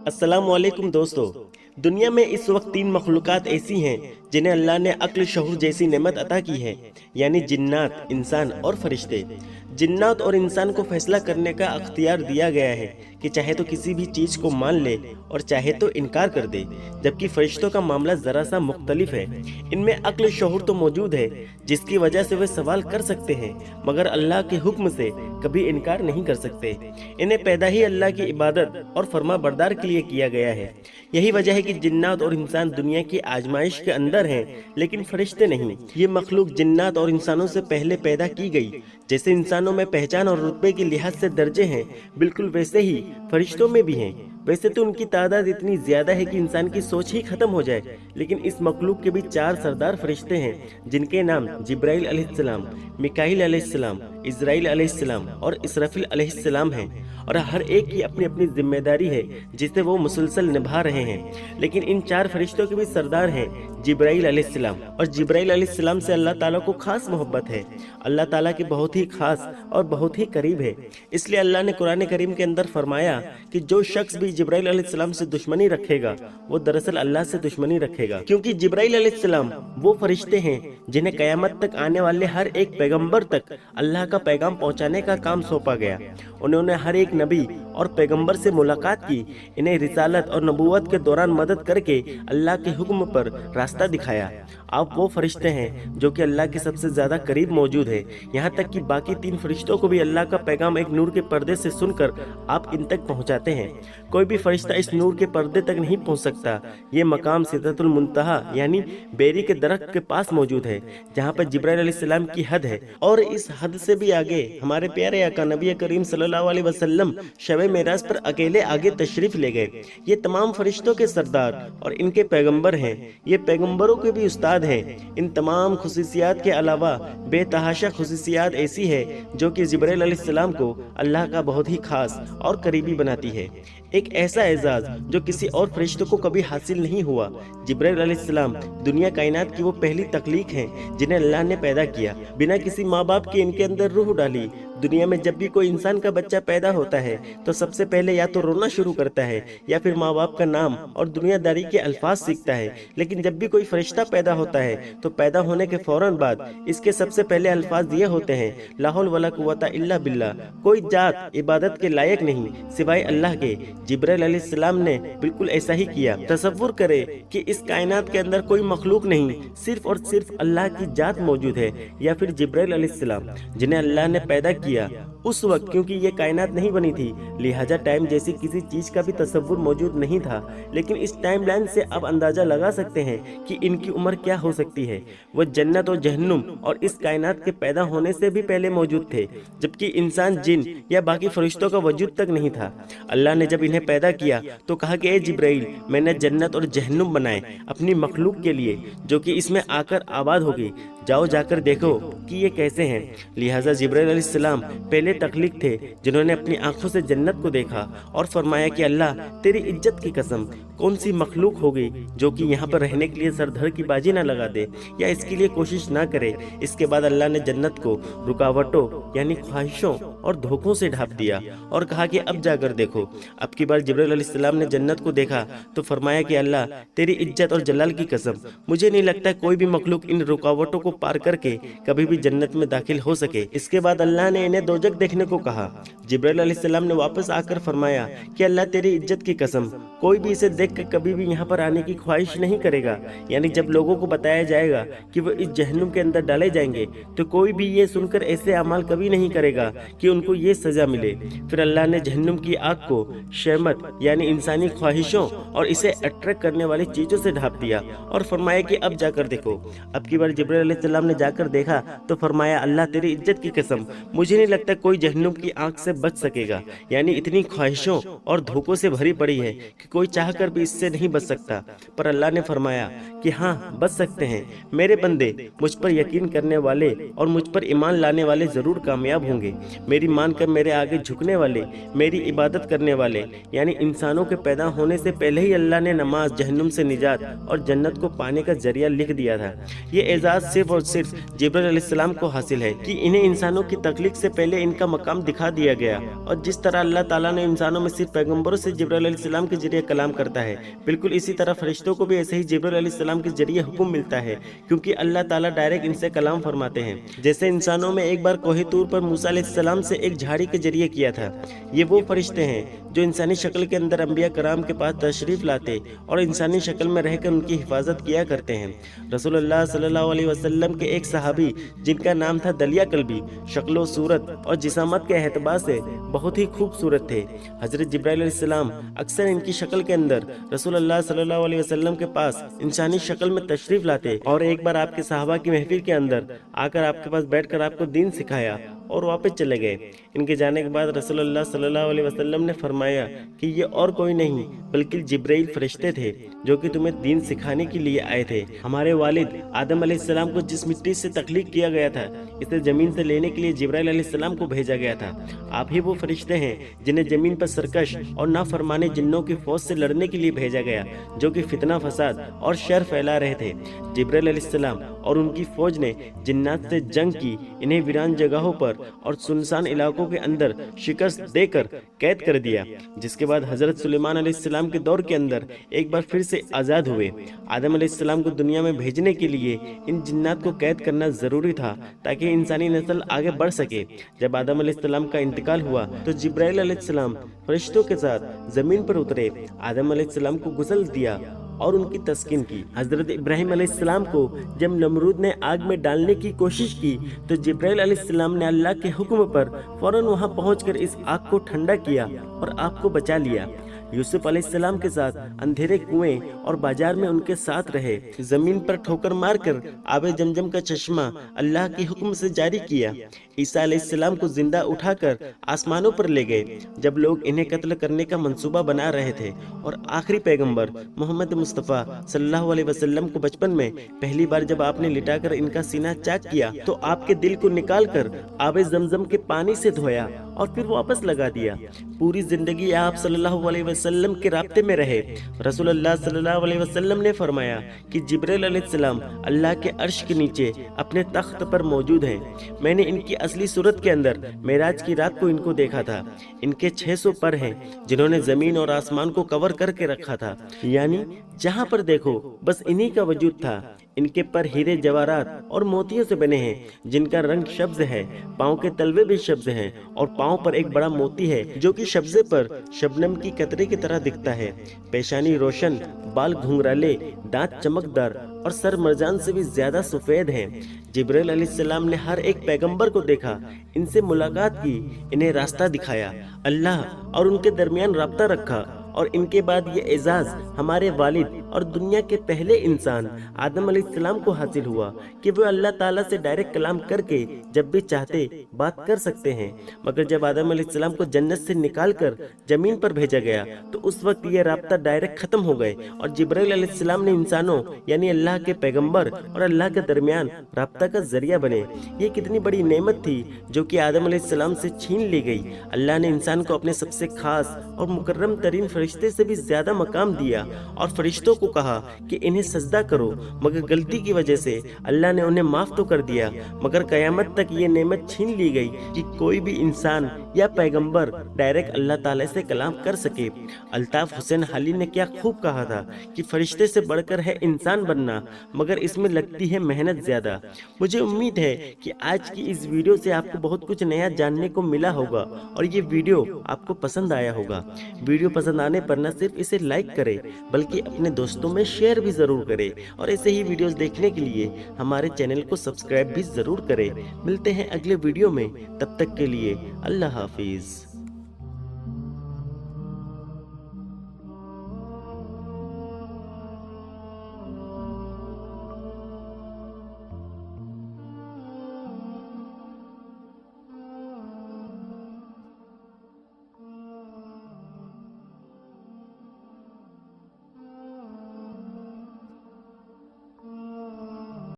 अस्सलाम वालेकुम दोस्तों। दुनिया में इस वक्त 3 मखलूक़ात ऐसी हैं जिन्हें अल्लाह ने अक्ल शऊर जैसी नेमत अता की है, यानी जिन्नात, इंसान और फरिश्ते। जिन्नात और इंसान को फैसला करने का अख्तियार दिया गया है कि चाहे तो किसी भी चीज़ को मान ले और चाहे तो इनकार कर दे, जबकि फरिश्तों का मामला ज़रा सा मुख्तलिफ है। इनमें अक्ल शऊर तो मौजूद है जिसकी वजह से वे सवाल कर सकते हैं, मगर अल्लाह के हुक्म से कभी इनकार नहीं कर सकते। इन्हें पैदा ही अल्लाह की इबादत और फरमा बरदार के लिए किया गया है। यही वजह है कि जिन्नात और इंसान दुनिया की आजमाइश के अंदर हैं, लेकिन फरिश्ते नहीं। ये मखलूक जिन्नात और इंसानों से पहले पैदा की गई। जैसे इंसानों में पहचान और रुतबे के लिहाज से दर्जे हैं, बिल्कुल वैसे ही फरिश्तों में भी हैं। वैसे तो उनकी तादाद इतनी ज्यादा है कि इंसान की सोच ही खत्म हो जाए, लेकिन इस मखलूक के भी 4 सरदार फरिश्ते हैं जिनके नाम जिब्राइल अलैहिस्सलाम, मिकाईल अलैहिस्सलाम, इजराइल अलैहिस्सलाम और इसराफिल अलैहिस्सलाम हैं, और हर एक की अपनी अपनी जिम्मेदारी है जिसे वो मुसलसल निभा रहे हैं। लेकिन इन 4 फरिश्तों के भी सरदार हैं जिब्राइल अलैहिस्सलाम, और जिब्राइल अलैहिस्सलाम से अल्लाह ताला को खास मोहब्बत है। अल्लाह ताला के बहुत ही खास और बहुत ही करीब है। इसलिए अल्लाह ने कुरान करीम के अंदर फरमाया कि जो शख्स भी जिब्राइल अलैहिस्सलाम से दुश्मनी रखेगा वो दरअसल अल्लाह से दुश्मनी रखेगा, क्योंकि जिब्राइल अलैहिस्सलाम वो फरिश्ते हैं जिन्हें कयामत तक आने वाले हर एक पैगंबर तक अल्लाह का पैगाम पहुंचाने का काम सौंपा गया। उन्होंने हर एक नबी और पैगंबर से मुलाकात की, इन्हें रिसालत और नबूवत के दौरान मदद करके अल्लाह के हुक्म पर रास्ता दिखाया। आप वो फरिश्ते हैं जो कि अल्लाह के सबसे ज्यादा करीब मौजूद है। यहाँ तक कि बाकी 3 फरिश्तों को भी अल्लाह का पैगाम एक नूर के पर्दे से सुनकर आप इन तक पहुँचाते हैं। कोई भी फरिश्ता इस नूर के पर्दे तक नहीं पहुँच सकता। ये मकाम सिदरतुल मुंतहा यानी बेरी के दरख्त के पास मौजूद है, जहाँ पर जिब्राइल अलैहिस्सलाम की हद है, और इस हद से भी आगे हमारे प्यारे आका नबी करीम सल्लल्लाहु अलैहि वसल्लम शब मेराज पर अकेले आगे तशरीफ ले गए। ये तमाम फरिश्तों के सरदार और इनके पैगंबर हैं। ये पैगंबरों के भी उस्ताद हैं। इन तमाम खुसूसियात के अलावा बेतहाशा खुसूसियात ऐसी है जो कि जिब्राइल अलैहिस्सलाम को अल्लाह का बहुत ही खास और करीबी बनाती है। एक ऐसा एजाज जो किसी और फरिश्तों को कभी हासिल नहीं हुआ। जिब्राइल अलैहिस्सलाम दुनिया कायनात की वो पहली तख्लीक हैं जिन्हें अल्लाह ने पैदा किया। बिना किसी माँ बाप के इनके अंदर रूह डाली। दुनिया में जब भी कोई इंसान का बच्चा पैदा होता है तो सबसे पहले या तो रोना शुरू करता है या फिर माँ बाप का नाम और दुनियादारी के अल्फाज सीखता है। लेकिन जब भी कोई फरिश्ता पैदा होता है तो पैदा होने के फौरन बाद इसके सबसे पहले अल्फाज ये होते हैं, ला हौल वला कुव्वता इल्ला बिल्लाह, कोई जात इबादत के लायक नहीं सिवाय अल्लाह के। जिब्राइल अलैहिस्सलाम ने बिल्कुल ऐसा ही किया। तसव्वुर करे कि इस कायनात के अंदर कोई मखलूक नहीं, सिर्फ और सिर्फ अल्लाह की जात मौजूद है, या फिर जिब्राइल अलैहिस्सलाम जिन्हें अल्लाह ने पैदा किया उस वक्त, क्योंकि ये कायनात नहीं बनी थी, लिहाजा टाइम जैसी किसी चीज का भी तसव्वुर मौजूद नहीं था। लेकिन इस टाइम लाइन से आप अंदाजा लगा सकते हैं कि इनकी उम्र क्या हो सकती है। वो जन्नत और जहन्नुम और इस कायनात के पैदा होने से भी पहले मौजूद थे, जबकि इंसान, जिन या बाकी फरिश्तों का वजूद तक नहीं था। अल्लाह ने जब इन्हें पैदा किया तो कहा कि ए जिब्राइल, मैंने जन्नत और जहन्नुम बनाए अपनी मखलूक के लिए जो कि इसमें आकर आबाद होगी। जाओ जाकर देखो कि ये कैसे हैं। लिहाजा जिब्राइल अलैहिस्सलाम पहले तख्लीक थे जिन्होंने अपनी आंखों से जन्नत को देखा और फरमाया कि अल्लाह तेरी इज्जत की कसम, कौन सी मखलूक होगी जो कि यहाँ पर रहने के लिए सरधर की बाजी ना लगा दे या इसके लिए कोशिश ना करे। इसके बाद अल्लाह ने जन्नत को रुकावटों यानी ख्वाहिशों और धोखों से ढांप दिया और कहा कि अब जाकर देखो। अब की बार जिब्राइल अलैहिस्सलाम ने जन्नत को देखा तो फरमाया कि अल्लाह तेरी इज्जत और जलाल की कसम, मुझे नहीं लगता कोई भी मखलूक इन रुकावटों को पार करके कभी भी जन्नत में दाखिल हो सके। इसके बाद अल्लाह ने इन्हें दोजख देखने को कहा। जिब्राइल अलैहिस्सलाम ने वापस आकर फरमाया कि अल्लाह तेरी इज्जत की कसम, कोई भी इसे देख कर कभी भी यहाँ पर आने की ख्वाहिश नहीं करेगा। यानी जब लोगों को बताया जाएगा कि वो इस जहन्नुम के अंदर डाले जाएंगे तो कोई भी ये सुनकर ऐसे अमाल कभी नहीं करेगा कि उनको ये सजा मिले। फिर अल्लाह ने जहन्नुम की आग को शहमत यानी इंसानी ख्वाहिशों और इसे अट्रैक्ट करने वाली चीजों से ढांप दिया और फरमाया कि अब जाकर देखो। अब की बार जिब्राइल अलैहिस्सलाम ने जाकर देखा तो फरमाया अल्लाह तेरी इज्जत की कसम, मुझे नहीं लगता कोई जहन्नुम की आग से बच सकेगा। यानी इतनी ख्वाहिशों और धोखों से भरी पड़ी है कि कोई चाहकर भी भी इससे नहीं बच सकता। पर अल्लाह ने फरमाया कि हाँ, बच सकते हैं। मेरे बंदे मुझ पर यकीन करने वाले और मुझ पर ईमान लाने वाले जरूर कामयाब होंगे। मेरी मानकर मेरे आगे झुकने वाले, मेरी इबादत करने वाले, यानी इंसानों के पैदा होने से पहले ही अल्लाह ने नमाज, जहन्नुम से निजात और जन्नत को पाने का जरिया लिख दिया था। ये एजाज सिर्फ और सिर्फ जिब्राइल अलैहिस्सलाम को हासिल है कि इन्हें इंसानों की तख्लीक से पहले इनका मकाम दिखा दिया गया। और जिस तरह अल्लाह ताला ने इंसानों में सिर्फ पैगंबरों से जिब्राइल अलैहिस्सलाम के जरिए कलाम करता है, बिल्कुल इसी तरह फरिश्तों को भी ऐसे ही जिब्राइल अलैहिस्सलाम के जरिए हुक्म मिलता है, क्योंकि अल्लाह ताला डायरेक्ट इनसे कलाम फरमाते हैं। जैसे इंसानों में एक बार कोहे तूर पर मूसा अलैहिस्सलाम से एक झाड़ी के जरिए किया था। ये वो फरिश्ते हैं जो इंसानी शक्ल के अंदर अंबिया कराम के पास तशरीफ लाते और इंसानी शक्ल में रहकर उनकी हिफाजत किया करते हैं। रसूलुल्लाह सल्लल्लाहु अलैहि वसल्लम के एक सहाबी जिनका नाम था दलिया कल्बी, शक्लो सूरत और जिसामत के एतबार से बहुत ही खूबसूरत थे। हजरत जिब्राइल अलैहिस्सलाम अक्सर इनकी शक्ल के अंदर रसूलुल्लाह सल्लल्लाहु अलैहि वसल्लम के पास इंसानी शक्ल में तशरीफ लाते और एक बार आपके सहाबा की महफिल के अंदर आकर आपके पास बैठकर आपको दीन सिखाया और वापस चले गए। इनके जाने के बाद रसूलुल्लाह सल्लल्लाहु अलैहि वसल्लम ने फरमाया कि ये और कोई नहीं बल्कि जिब्राइल फरिश्ते थे जो कि तुम्हें दीन सिखाने के लिए आए थे। हमारे वालिद आदम अलैहिस्सलाम को जिस मिट्टी से तख्लीक किया गया था, इसे जमीन से लेने के लिए जिब्राइल अलैहिस्सलाम को भेजा गया था। आप ही वो फरिश्ते हैं जिन्हें जमीन पर सरकश और नाफरमाने जिन्नों की फौज से लड़ने के लिए भेजा गया, जो कि फितना फसाद और शर फैला रहे थे। जिब्राइल अलैहिस्सलाम और उनकी फौज ने जिन्नात से जंग की, इन्हें वीरान जगहों पर और सुनसान इलाकों के अंदर शिकस्त देकर कैद कर दिया, जिसके बाद हजरत सुलेमान अलैहिस्सलाम के दौर के अंदर एक बार फिर से आजाद हुए। आदम अलैहिस्सलाम को दुनिया में भेजने के लिए इन जिन्नात को कैद करना जरूरी था ताकि इंसानी नस्ल आगे बढ़ सके। जब आदम अलैहिस्सलाम का इंतकाल हुआ तो जिब्राइल अलैहिस्सलाम फरिश्तों के साथ जमीन पर उतरे, आदम अलैहिस्सलाम को गुस्ल दिया और उनकी तस्कीन की। हजरत इब्राहिम अलैहिस्सलाम को जब नमरूद ने आग में डालने की कोशिश की तो जिब्राइल अलैहिस्सलाम ने अल्लाह के हुक्म पर फौरन वहां पहुंचकर इस आग को ठंडा किया और आग को बचा लिया। यूसुफ अलैहिस्सलाम के साथ अंधेरे कुएं और बाजार में उनके साथ रहे। जमीन पर ठोकर मारकर आबे जमजम का चश्मा अल्लाह के हुक्म से जारी किया। ईसा अलैहिस्सलाम को जिंदा उठाकर आसमानों पर ले गए जब लोग इन्हें कत्ल करने का मंसूबा बना रहे थे। और आखिरी पैगंबर मोहम्मद मुस्तफ़ा सल्लल्लाहु अलैहि वसल्लम को बचपन में पहली बार जब आपने लिटाकर इनका सीना चाक किया तो आपके दिल को निकालकर आबे जमजम के पानी से धोया और फिर वापस लगा दिया। पूरी जिंदगी आप सल्लल्लाहु अलैहि वसल्लम के राब्ते में रहे। रसूलुल्लाह सल्लल्लाहु अलैहि वसल्लम ने फरमाया कि जिब्राइल अलैहिस्सलाम अल्लाह के अर्श के नीचे अपने तख्त पर मौजूद हैं। मैंने इनकी असली सूरत के अंदर मेराज की रात को इनको देखा था। इनके 600 पर हैं जिन्होंने जमीन और आसमान को कवर करके रखा था, यानी जहाँ पर देखो बस इन्हीं का वजूद था। इनके पर हीरे जवाहरात और मोतियों से बने हैं जिनका रंग सब्ज है। पाँव के तलवे भी सब्ज हैं और पाँव पर एक बड़ा मोती है जो कि सब्जे पर शबनम की कतरे की तरह दिखता है। पेशानी रोशन, बाल घुंघराले, दांत चमकदार और सर मरजान से भी ज्यादा सफेद हैं। जिब्राइल अलैहिस्सलाम ने हर एक पैगंबर को देखा, इनसे मुलाकात की, इन्हें रास्ता दिखाया, अल्लाह और उनके दरमियान राब्ता रखा। और इनके बाद ये एजाज हमारे वालिद और दुनिया के पहले इंसान आदम अलैहिस्सलाम को हासिल हुआ कि वो अल्लाह ताला से डायरेक्ट कलाम करके जब भी चाहते बात कर सकते हैं। मगर जब आदम अलैहिस्सलाम को जन्नत से निकालकर जमीन पर भेजा गया तो उस वक्त ये राब्ता डायरेक्ट खत्म हो गए और जिब्राइल अलैहिस्सलाम ने इंसानों यानी अल्लाह के पैगंबर और अल्लाह के दरमियान राब्ता का जरिया बने। ये कितनी बड़ी नेमत थी जो कि आदम अलैहिस्सलाम से छीन ली गई। अल्लाह ने इंसान को अपने सबसे खास और मुकर्रम तरीन फरिश्ते से भी ज्यादा मकाम दिया और फरिश्तों को कहा कि इन्हें सजदा करो, मगर गलती की वजह से अल्लाह ने उन्हें माफ तो कर दिया, मगर कयामत तक ये नेमत छीन ली गई कि कोई भी इंसान या पैगंबर डायरेक्ट अल्लाह ताला से कलाम कर सके। अल्ताफ हुसैन हाली ने क्या खूब कहा था कि फरिश्ते से बढ़कर है इंसान बनना, मगर इसमें लगती है मेहनत ज्यादा। मुझे उम्मीद है कि आज की इस वीडियो से आपको बहुत कुछ नया जानने को मिला होगा और ये वीडियो आपको पसंद आया होगा। वीडियो पसंद आने पर न सिर्फ इसे लाइक करें बल्कि अपने दोस्तों में शेयर भी जरूर करें और ऐसे ही वीडियोस देखने के लिए हमारे चैनल को सब्सक्राइब भी जरूर करें। मिलते हैं अगले वीडियो में, तब तक के लिए अल्लाह हाफिज।